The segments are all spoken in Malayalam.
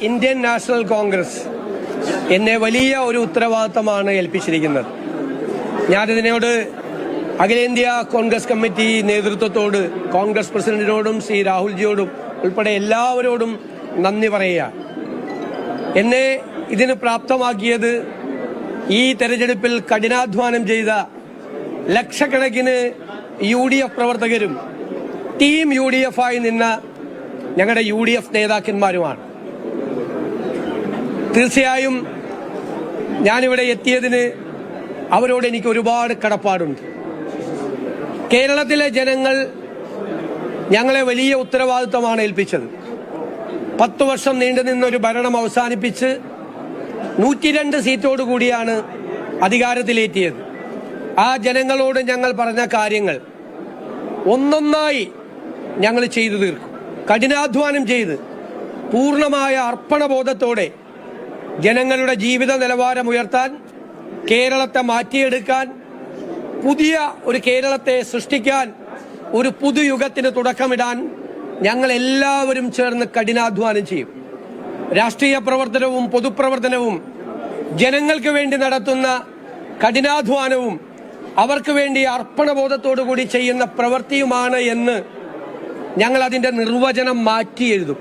ഇന്ത്യൻ നാഷണൽ കോൺഗ്രസ് എന്നെ വലിയ ഒരു ഉത്തരവാദിത്തമാണ് ഏൽപ്പിച്ചിരിക്കുന്നത്. ഞാനിതിനോട് അഖിലേന്ത്യാ കോൺഗ്രസ് കമ്മിറ്റി നേതൃത്വത്തോട്, കോൺഗ്രസ് പ്രസിഡന്റിനോടും ശ്രീ രാഹുൽജിയോടും ഉൾപ്പെടെ എല്ലാവരോടും നന്ദി പറയുക. എന്നെ ഇതിന് പ്രാപ്തമാക്കിയത് ഈ തെരഞ്ഞെടുപ്പിൽ കഠിനാധ്വാനം ചെയ്ത ലക്ഷക്കണക്കിന് UDF പ്രവർത്തകരും ടീം UDF ആയി നിന്ന ഞങ്ങളുടെ UDF നേതാക്കന്മാരുമാണ്. തീർച്ചയായും ഞാനിവിടെ എത്തിയതിന് അവരോട് എനിക്ക് ഒരുപാട് കടപ്പാടുണ്ട്. കേരളത്തിലെ ജനങ്ങൾ ഞങ്ങളെ വലിയ ഉത്തരവാദിത്തമാണ് ഏൽപ്പിച്ചത്. 10 വർഷം നീണ്ടുനിന്ന ഒരു ഭരണം അവസാനിപ്പിച്ച് 102 സീറ്റോടുകൂടിയാണ് അധികാരത്തിലേറ്റിയത്. ആ ജനങ്ങളോട് ഞങ്ങൾ പറഞ്ഞ കാര്യങ്ങൾ ഒന്നൊന്നായി ഞങ്ങൾ ചെയ്തു തീർക്കും. കഠിനാധ്വാനം ചെയ്ത് പൂർണ്ണമായ അർപ്പണബോധത്തോടെ ജനങ്ങളുടെ ജീവിത നിലവാരം ഉയർത്താൻ, കേരളത്തെ മാറ്റിയെടുക്കാൻ, പുതിയ ഒരു കേരളത്തെ സൃഷ്ടിക്കാൻ, ഒരു പുതുയുഗത്തിന് തുടക്കമിടാൻ ഞങ്ങൾ എല്ലാവരും ചേർന്ന് കഠിനാധ്വാനം ചെയ്യും. രാഷ്ട്രീയ പ്രവർത്തനവും പൊതുപ്രവർത്തനവും ജനങ്ങൾക്ക് വേണ്ടി നടത്തുന്ന കഠിനാധ്വാനവും അവർക്ക് വേണ്ടി അർപ്പണബോധത്തോടുകൂടി ചെയ്യുന്ന പ്രവൃത്തിയുമാണ് എന്ന് ഞങ്ങൾ അതിന്റെ നിർവചനം മാറ്റി എഴുതും.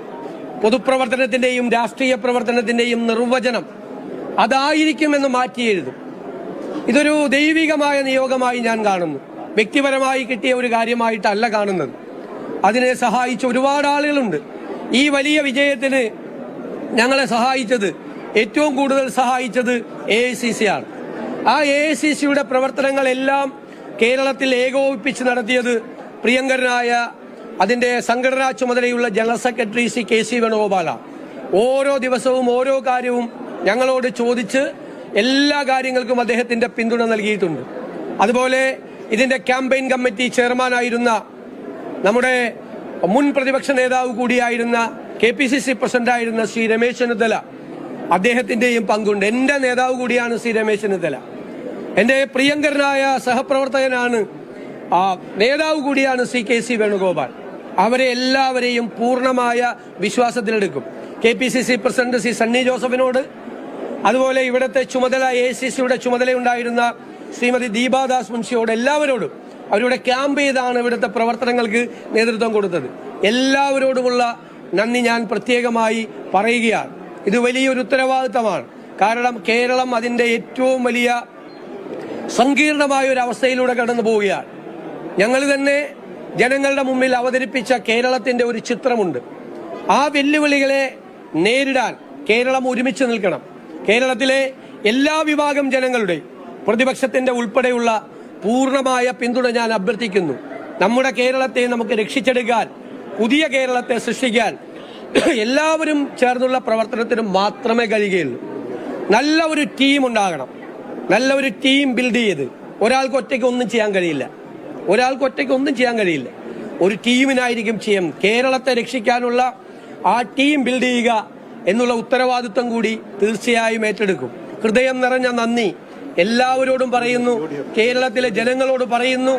പൊതുപ്രവർത്തനത്തിന്റെയും രാഷ്ട്രീയ പ്രവർത്തനത്തിന്റെയും നിർവചനം അതായിരിക്കുമെന്ന് മാറ്റി എഴുതും. ഇതൊരു ദൈവികമായ നിയോഗമായി ഞാൻ കാണുന്നു. വ്യക്തിപരമായി കിട്ടിയ ഒരു കാര്യമായിട്ടല്ല കാണുന്നത്. അതിനെ സഹായിച്ച ഒരുപാട് ആളുകളുണ്ട്. ഈ വലിയ വിജയത്തിന് ഞങ്ങളെ സഹായിച്ചത്, ഏറ്റവും കൂടുതൽ സഹായിച്ചത് AICC ആണ്. ആ AICCയുടെ പ്രവർത്തനങ്ങളെല്ലാം കേരളത്തിൽ ഏകോപിപ്പിച്ച് നടത്തിയത് പ്രിയങ്കരനായ അതിന്റെ സംഘടനാ ചുമതലയുള്ള ജനറൽ സെക്രട്ടറി ശ്രീ KC വേണുഗോപാലാണ്. ഓരോ ദിവസവും ഓരോ കാര്യവും ഞങ്ങളോട് ചോദിച്ച് എല്ലാ കാര്യങ്ങൾക്കും അദ്ദേഹത്തിന്റെ പിന്തുണ നൽകിയിട്ടുണ്ട്. അതുപോലെ ഇതിന്റെ ക്യാമ്പയിൻ കമ്മിറ്റി ചെയർമാനായിരുന്ന നമ്മുടെ മുൻ പ്രതിപക്ഷ നേതാവ് കൂടിയായിരുന്ന KPCC പ്രസിഡന്റായിരുന്ന ശ്രീ രമേശ് ചെന്നിത്തല, അദ്ദേഹത്തിന്റെയും പങ്കുണ്ട്. എന്റെ നേതാവ് കൂടിയാണ് ശ്രീ രമേശ് ചെന്നിത്തല. എന്റെ പ്രിയങ്കരനായ സഹപ്രവർത്തകനാണ്, നേതാവ് കൂടിയാണ് ശ്രീ KC വേണുഗോപാൽ. അവരെ എല്ലാവരെയും പൂർണ്ണമായ വിശ്വാസത്തിലെടുക്കും. KPCC പ്രസിഡന്റ് ശ്രീ സണ്ണി ജോസഫിനോട്, അതുപോലെ ഇവിടുത്തെ ചുമതല AICCയുടെ ചുമതലയുണ്ടായിരുന്ന ശ്രീമതി ദീപാദാസ് മുൻഷിയോട്, എല്ലാവരോടും അവരുടെ ക്യാമ്പ് ചെയ്താണ് ഇവിടുത്തെ പ്രവർത്തനങ്ങൾക്ക് നേതൃത്വം കൊടുത്തത്. എല്ലാവരോടുമുള്ള നന്ദി ഞാൻ പ്രത്യേകമായി പറയുകയാണ്. ഇത് വലിയൊരു ഉത്തരവാദിത്തമാണ്. കാരണം കേരളം അതിന്റെ ഏറ്റവും വലിയ സങ്കീർണമായ ഒരു അവസ്ഥയിലൂടെ കടന്നു പോവുകയാണ്. ഞങ്ങൾ തന്നെ ജനങ്ങളുടെ മുമ്പിൽ അവതരിപ്പിച്ച കേരളത്തിന്റെ ഒരു ചിത്രമുണ്ട്. ആ വെല്ലുവിളികളെ നേരിടാൻ കേരളം ഒരുമിച്ച് നിൽക്കണം. കേരളത്തിലെ എല്ലാ വിഭാഗം ജനങ്ങളുടെയും, പ്രതിപക്ഷത്തിന്റെ ഉൾപ്പെടെയുള്ള പൂർണ്ണമായ പിന്തുണ ഞാൻ അഭ്യർത്ഥിക്കുന്നു. നമ്മുടെ കേരളത്തെ നമുക്ക് രക്ഷിച്ചെടുക്കാൻ, പുതിയ കേരളത്തെ സൃഷ്ടിക്കാൻ എല്ലാവരും ചേർന്നുള്ള പ്രവർത്തനത്തിന് മാത്രമേ കഴിയുകയുള്ളൂ. നല്ല ഒരു ടീം ഉണ്ടാകണം. നല്ല ഒരു ടീം ബിൽഡ് ചെയ്ത്, ഒരാൾക്ക് ഒറ്റയ്ക്ക് ഒന്നും ചെയ്യാൻ കഴിയില്ല. ഒരു ടീമിനായിരിക്കും ചെയ്യാം. കേരളത്തെ രക്ഷിക്കാനുള്ള ആ ടീം ബിൽഡ് ചെയ്യുക എന്നുള്ള ഉത്തരവാദിത്വം കൂടി തീർച്ചയായും ഏറ്റെടുക്കും. ഹൃദയം നിറഞ്ഞ നന്ദി എല്ലാവരോടും പറയുന്നു. കേരളത്തിലെ ജനങ്ങളോട് പറയുന്നു.